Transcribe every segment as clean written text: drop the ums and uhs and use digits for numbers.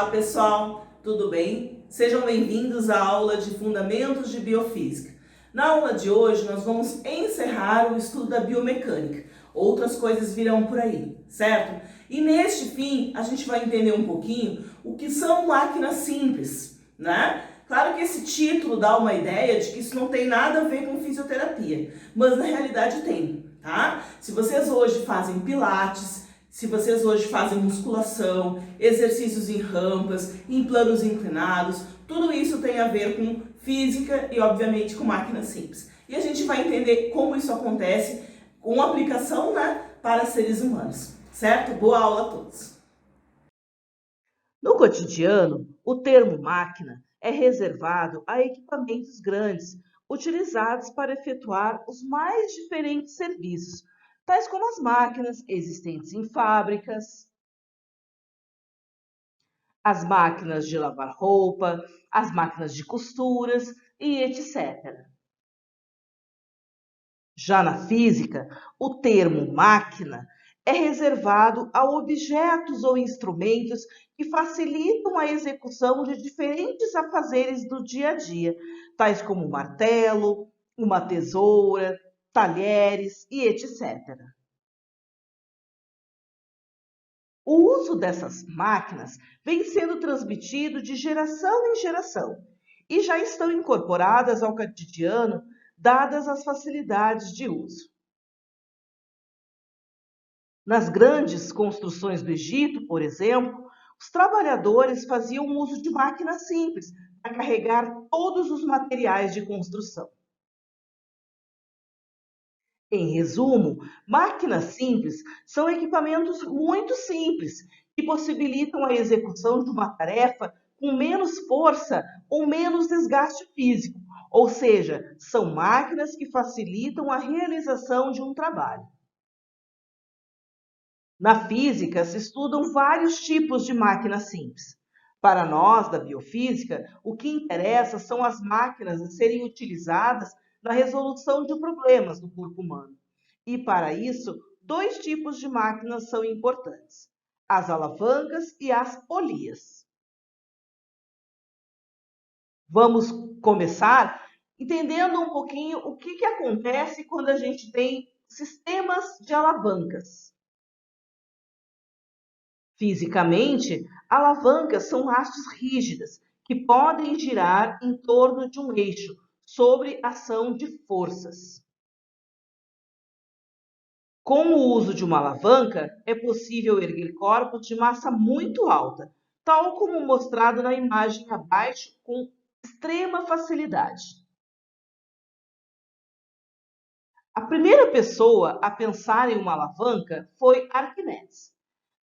Olá pessoal, tudo bem? Sejam bem-vindos à aula de Fundamentos de Biofísica. Na aula de hoje nós vamos encerrar o estudo da biomecânica. Outras coisas virão por aí, certo? E neste fim a gente vai entender um pouquinho o que são máquinas simples, né? Claro que esse título dá uma ideia de que isso não tem nada a ver com fisioterapia, mas na realidade tem, tá? Se vocês hoje fazem pilates, se vocês hoje fazem musculação, exercícios em rampas, em planos inclinados, tudo isso tem a ver com física e, obviamente, com máquinas simples. E a gente vai entender como isso acontece com aplicação, né, para seres humanos. Certo? Boa aula a todos! No cotidiano, o termo máquina é reservado a equipamentos grandes, utilizados para efetuar os mais diferentes serviços, tais como as máquinas existentes em fábricas, as máquinas de lavar roupa, as máquinas de costuras e etc. Já na física, o termo máquina é reservado a objetos ou instrumentos que facilitam a execução de diferentes afazeres do dia a dia, tais como um martelo, uma tesoura, talheres e etc. O uso dessas máquinas vem sendo transmitido de geração em geração e já estão incorporadas ao cotidiano, dadas as facilidades de uso. Nas grandes construções do Egito, por exemplo, os trabalhadores faziam uso de máquinas simples para carregar todos os materiais de construção. Em resumo, máquinas simples são equipamentos muito simples que possibilitam a execução de uma tarefa com menos força ou menos desgaste físico, ou seja, são máquinas que facilitam a realização de um trabalho. Na física, se estudam vários tipos de máquinas simples. Para nós, da biofísica, o que interessa são as máquinas a serem utilizadas na resolução de problemas do corpo humano. E, para isso, dois tipos de máquinas são importantes: as alavancas e as polias. Vamos começar entendendo um pouquinho o que acontece quando a gente tem sistemas de alavancas. Fisicamente, alavancas são hastes rígidas que podem girar em torno de um eixo sobre ação de forças. Com o uso de uma alavanca, é possível erguer corpos de massa muito alta, tal como mostrado na imagem abaixo, com extrema facilidade. A primeira pessoa a pensar em uma alavanca foi Arquimedes.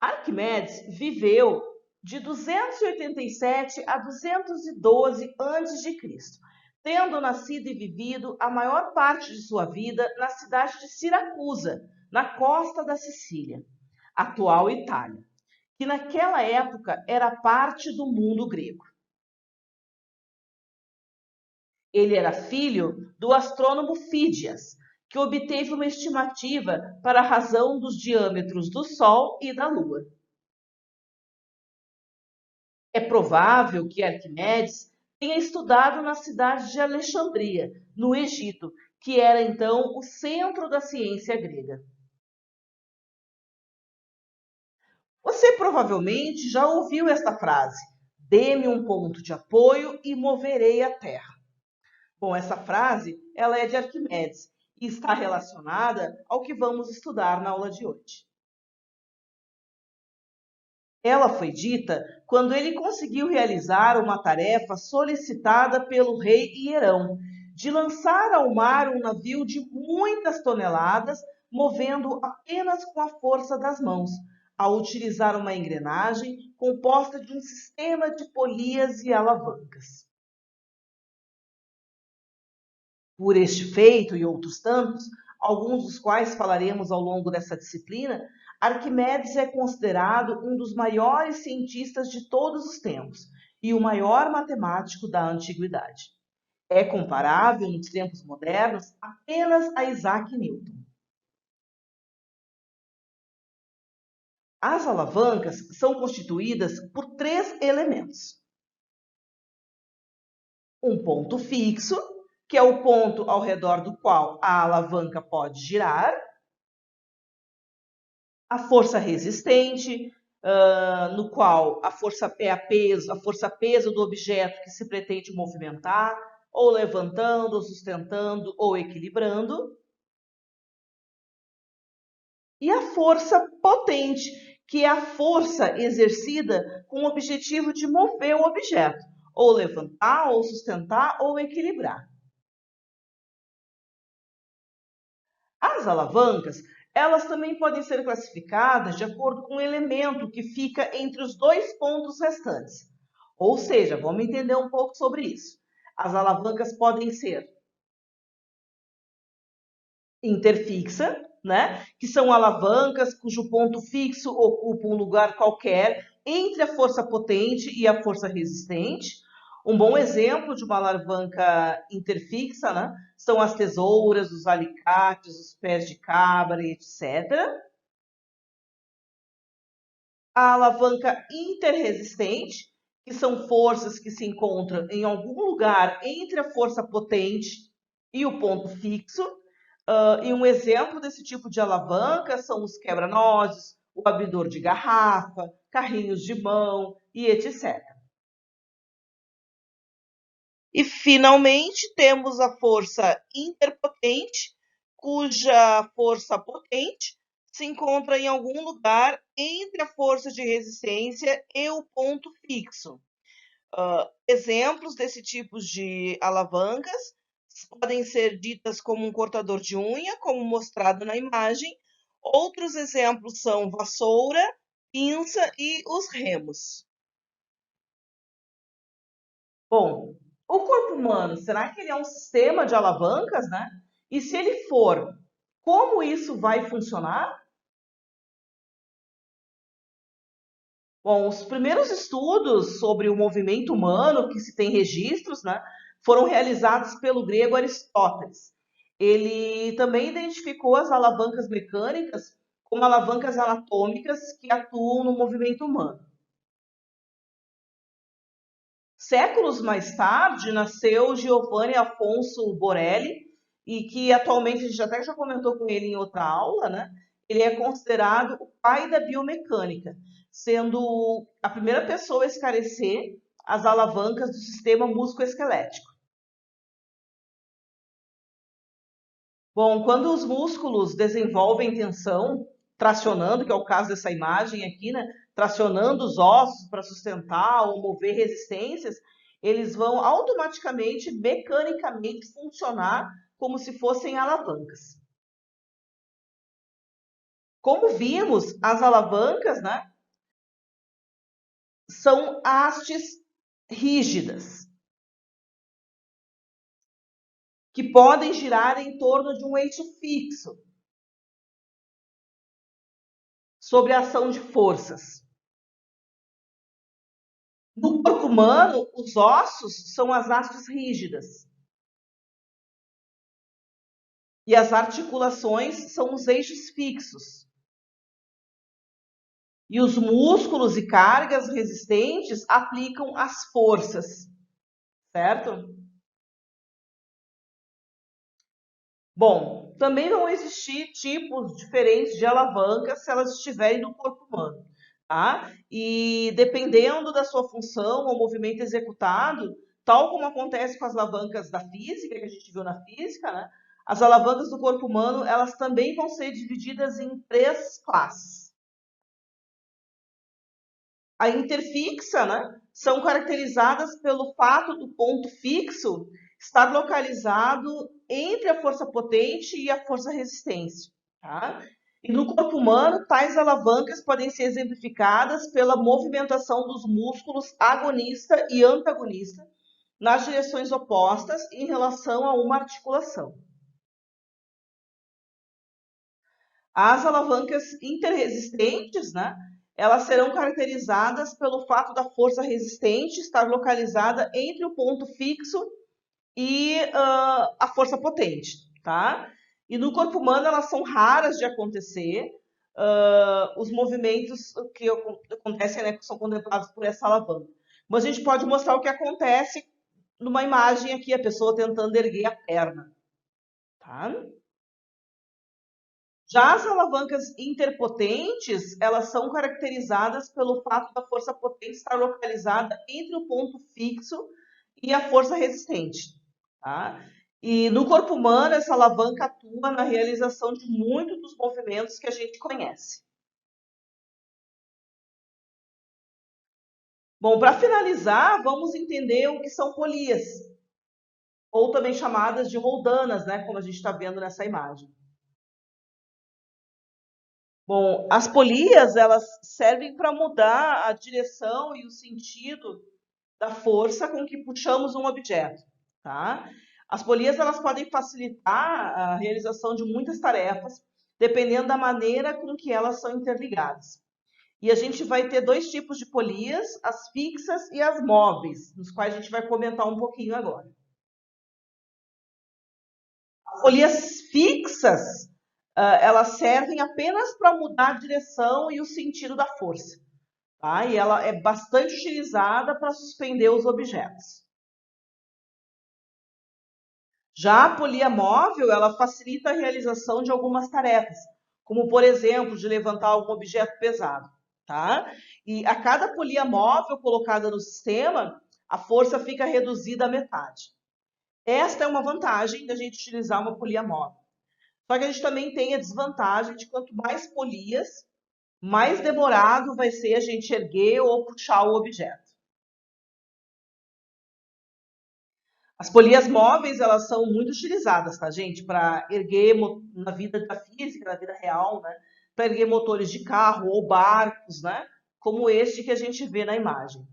Arquimedes viveu de 287 a 212 a.C., tendo nascido e vivido a maior parte de sua vida na cidade de Siracusa, na costa da Sicília, atual Itália, que naquela época era parte do mundo grego. Ele era filho do astrônomo Fídias, que obteve uma estimativa para a razão dos diâmetros do Sol e da Lua. É provável que Arquimedes tenha estudado na cidade de Alexandria, no Egito, que era então o centro da ciência grega. Você provavelmente já ouviu esta frase: dê-me um ponto de apoio e moverei a terra. Bom, essa frase ela é de Arquimedes e está relacionada ao que vamos estudar na aula de hoje. Ela foi dita quando ele conseguiu realizar uma tarefa solicitada pelo rei Hierão, de lançar ao mar um navio de muitas toneladas, movendo apenas com a força das mãos, ao utilizar uma engrenagem composta de um sistema de polias e alavancas. Por este feito e outros tantos, alguns dos quais falaremos ao longo dessa disciplina, Arquimedes é considerado um dos maiores cientistas de todos os tempos e o maior matemático da antiguidade. É comparável, nos tempos modernos, apenas a Isaac Newton. As alavancas são constituídas por 3 elementos. Um ponto fixo, que é o ponto ao redor do qual a alavanca pode girar. A força resistente, no qual a força é a força peso do objeto que se pretende movimentar, ou levantando, ou sustentando, ou equilibrando. E a força potente, que é a força exercida com o objetivo de mover o objeto, ou levantar, ou sustentar, ou equilibrar. As alavancas, elas também podem ser classificadas de acordo com o elemento que fica entre os 2 pontos restantes. Ou seja, vamos entender um pouco sobre isso. As alavancas podem ser interfixa, né? Que são alavancas cujo ponto fixo ocupa um lugar qualquer entre a força potente e a força resistente. Um bom exemplo de uma alavanca interfixa, né, são as tesouras, os alicates, os pés de cabra, etc. A alavanca interresistente, que são forças que se encontram em algum lugar entre a força potente e o ponto fixo. E um exemplo desse tipo de alavanca são os quebra-nozes, o abridor de garrafa, carrinhos de mão e etc. E, finalmente, temos a força interpotente, cuja força potente se encontra em algum lugar entre a força de resistência e o ponto fixo. Exemplos desse tipo de alavancas podem ser ditas como um cortador de unha, como mostrado na imagem. Outros exemplos são vassoura, pinça e os remos. Bom, o corpo humano, será que ele é um sistema de alavancas, né? E se ele for, como isso vai funcionar? Bom, os primeiros estudos sobre o movimento humano que se tem registros, né, foram realizados pelo grego Aristóteles. Ele também identificou as alavancas mecânicas como alavancas anatômicas que atuam no movimento humano. Séculos mais tarde, nasceu Giovanni Afonso Borelli, e que atualmente a gente até já comentou com ele em outra aula, né? Ele é considerado o pai da biomecânica, sendo a primeira pessoa a esclarecer as alavancas do sistema musculoesquelético. Bom, quando os músculos desenvolvem tensão, tracionando, que é o caso dessa imagem aqui, né? Tracionando os ossos para sustentar ou mover resistências, eles vão automaticamente, mecanicamente funcionar como se fossem alavancas. Como vimos, as alavancas, né, são hastes rígidas, que podem girar em torno de um eixo fixo, sob a ação de forças. No corpo humano, os ossos são as hastes rígidas. E as articulações são os eixos fixos. E os músculos e cargas resistentes aplicam as forças, certo? Bom, também vão existir tipos diferentes de alavancas se elas estiverem no corpo humano, tá? E dependendo da sua função ou movimento executado, tal como acontece com as alavancas da física, que a gente viu na física, né? As alavancas do corpo humano, elas também vão ser divididas em 3 classes. A interfixa, né, são caracterizadas pelo fato do ponto fixo estar localizado entre a força potente e a força resistência. Tá? E no corpo humano, tais alavancas podem ser exemplificadas pela movimentação dos músculos agonista e antagonista nas direções opostas em relação a uma articulação. As alavancas interresistentes, né, elas serão caracterizadas pelo fato da força resistente estar localizada entre o ponto fixo e a força potente, tá? E no corpo humano elas são raras de acontecer, os movimentos que acontecem, né, que são contemplados por essa alavanca. Mas a gente pode mostrar o que acontece numa imagem aqui, a pessoa tentando erguer a perna. Tá? Já as alavancas interpotentes, elas são caracterizadas pelo fato da força potente estar localizada entre o ponto fixo e a força resistente. Tá? E no corpo humano, essa alavanca atua na realização de muitos dos movimentos que a gente conhece. Bom, para finalizar, vamos entender o que são polias, ou também chamadas de roldanas, né, como a gente está vendo nessa imagem. Bom, as polias, elas servem para mudar a direção e o sentido da força com que puxamos um objeto, tá? As polias, elas podem facilitar a realização de muitas tarefas, dependendo da maneira com que elas são interligadas. E a gente vai ter dois tipos de polias, as fixas e as móveis, nos quais a gente vai comentar um pouquinho agora. As polias fixas, elas servem apenas para mudar a direção e o sentido da força. Tá? E ela é bastante utilizada para suspender os objetos. Já a polia móvel, ela facilita a realização de algumas tarefas, como, por exemplo, de levantar algum objeto pesado. Tá? E a cada polia móvel colocada no sistema, a força fica reduzida à metade. Esta é uma vantagem da gente utilizar uma polia móvel. Só que a gente também tem a desvantagem de quanto mais polias, mais demorado vai ser a gente erguer ou puxar o objeto. As polias móveis, elas são muito utilizadas, tá, gente? Para erguer na vida da física, na vida real, né? Para erguer motores de carro ou barcos, né? Como este que a gente vê na imagem.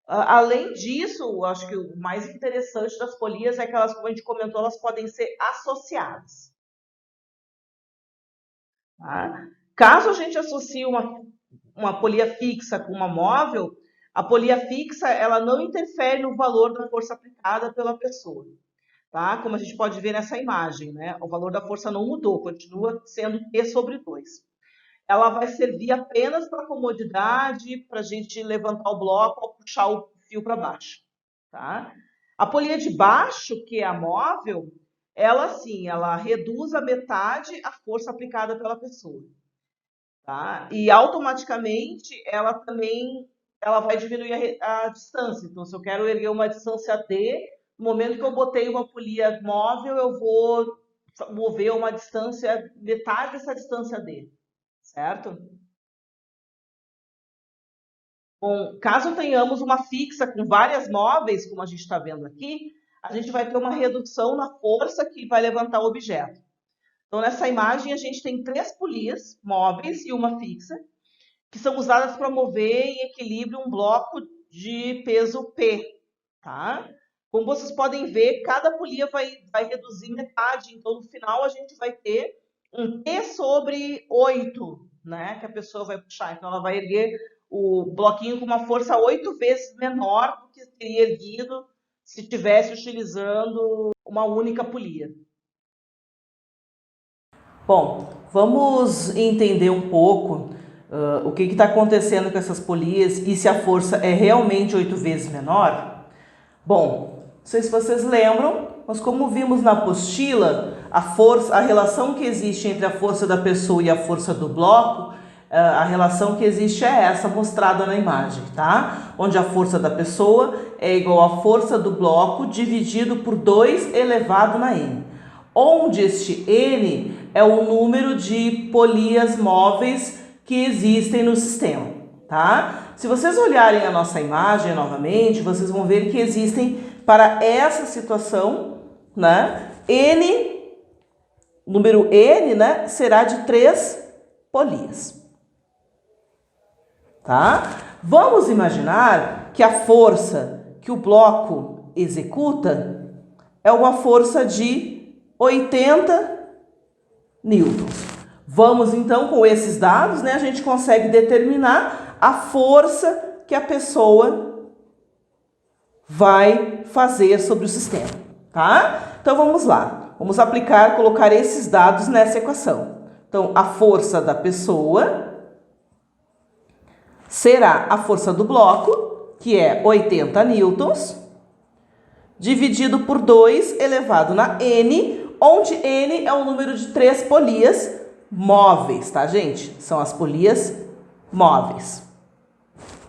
Além disso, acho que o mais interessante das polias é que elas, como a gente comentou, elas podem ser associadas. Tá? Caso a gente associe uma polia fixa com uma móvel, a polia fixa ela não interfere no valor da força aplicada pela pessoa. Tá? Como a gente pode ver nessa imagem, né? O valor da força não mudou, continua sendo P sobre 2. Ela vai servir apenas para comodidade, para a gente levantar o bloco ou puxar o fio para baixo. Tá? A polia de baixo, que é a móvel, ela sim, ela reduz a metade a força aplicada pela pessoa. Tá? E automaticamente ela também vai diminuir a distância. Então, se eu quero erguer uma distância D, no momento que eu botei uma polia móvel, eu vou mover uma distância, metade dessa distância D. Certo? Bom, caso tenhamos uma fixa com várias móveis, como a gente está vendo aqui, a gente vai ter uma redução na força que vai levantar o objeto. Então, nessa imagem, a gente tem 3 polias móveis e uma fixa, que são usadas para mover em equilíbrio um bloco de peso P. Tá? Como vocês podem ver, cada polia vai reduzir metade, então no final a gente vai ter um P sobre 8, né, que a pessoa vai puxar. Então ela vai erguer o bloquinho com uma força 8 vezes menor do que teria erguido se estivesse utilizando uma única polia. Bom, vamos entender um pouco o que está acontecendo com essas polias e se a força é realmente 8 vezes menor. Bom, não sei se vocês lembram, mas como vimos na apostila, a relação que existe entre a força da pessoa e a força do bloco, a relação que existe é essa mostrada na imagem, tá? Onde a força da pessoa é igual à força do bloco dividido por 2 elevado na n. Onde este n é o número de polias móveis que existem no sistema, tá? Se vocês olharem a nossa imagem novamente, vocês vão ver que existem para essa situação, né, número n, né, será de 3 polias. Tá? Vamos imaginar que a força que o bloco executa é uma força de 80 newtons. Vamos então, com esses dados, né, a gente consegue determinar a força que a pessoa vai fazer sobre o sistema, tá? Então vamos lá. Vamos aplicar, colocar esses dados nessa equação. Então, a força da pessoa será a força do bloco, que é 80 newtons, dividido por 2 elevado na N, onde N é o número de 3 polias móveis, tá, gente? São as polias móveis,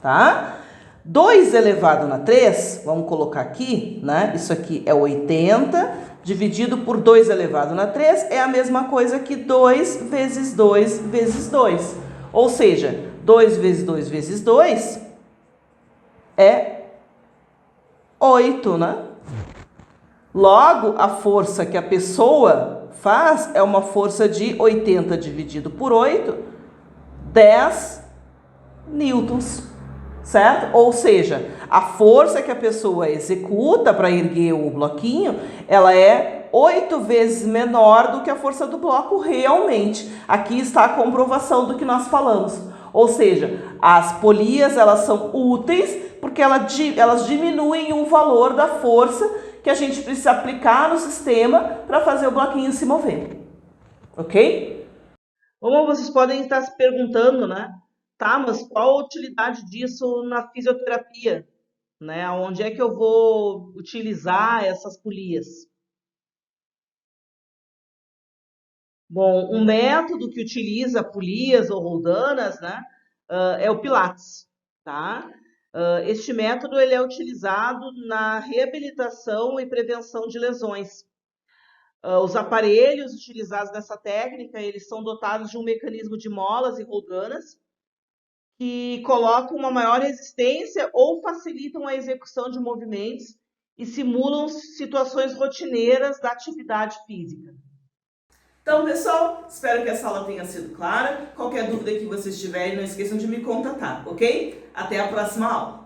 tá? 2 elevado na 3, vamos colocar aqui, né? Isso aqui é 80, dividido por 2 elevado na 3, é a mesma coisa que 2 vezes 2 vezes 2. Ou seja, 2 vezes 2 vezes 2 é 8, né? Logo, a força que a pessoa faz é uma força de 80 dividido por 8, 10 newtons, certo? Ou seja, a força que a pessoa executa para erguer o bloquinho, ela é 8 vezes menor do que a força do bloco realmente. Aqui está a comprovação do que nós falamos. Ou seja, as polias, elas são úteis porque elas diminuem o valor da força que a gente precisa aplicar no sistema para fazer o bloquinho se mover. Ok? Como vocês podem estar se perguntando, né? Tá, mas qual a utilidade disso na fisioterapia? Né? Onde é que eu vou utilizar essas polias? Bom, um método que utiliza polias ou roldanas, né, é o Pilates, tá? Este método ele é utilizado na reabilitação e prevenção de lesões. Os aparelhos utilizados nessa técnica, eles são dotados de um mecanismo de molas e roldanas que colocam uma maior resistência ou facilitam a execução de movimentos e simulam situações rotineiras da atividade física. Então, pessoal, espero que essa aula tenha sido clara. Qualquer dúvida que vocês tiverem, não esqueçam de me contatar, ok? Até a próxima aula!